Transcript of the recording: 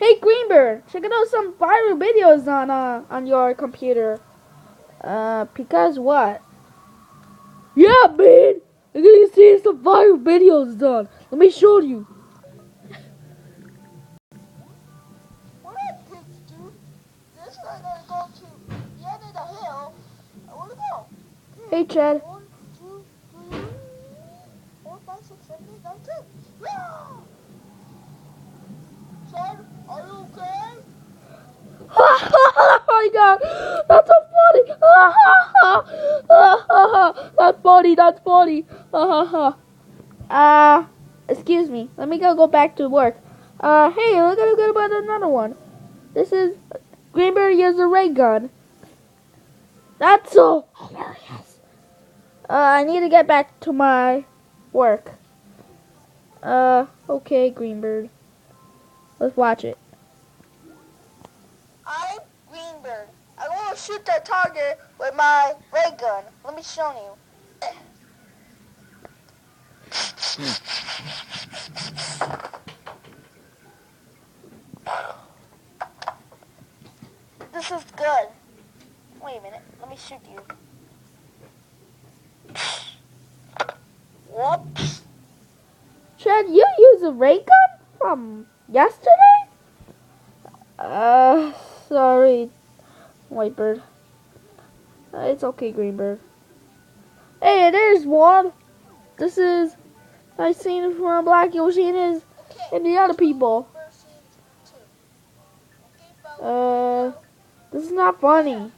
Hey Greenbird, check out some viral videos on your computer. Because what? Yeah, man. I'm gonna see some viral videos done. Let me show you. What up, pigs, dude? This is gonna go to the end of the hill. I wanna go. Hey Chad. 1, 2, 3, 4, 5, 6, 7, 8, 9, 10. Yeah! Son, are you okay? Oh my god, that's so funny. That's funny, that's funny. Excuse me. Let me go back to work. Hey, look at about another one. This is Greenberry uses a ray gun. That's so hilarious. I need to get back to my work. Okay, Greenbird. Let's watch it. I'm Greenbird. I want to shoot that target with my ray gun. Let me show you. This is good. Wait a minute. Let me shoot you. Whoops. Chad, you use a ray gun from yesterday? Sorry, Whitebird. It's okay, Greenbird. Hey, there's one. This is I seen it from Black Yoshi and the other people. This is not funny.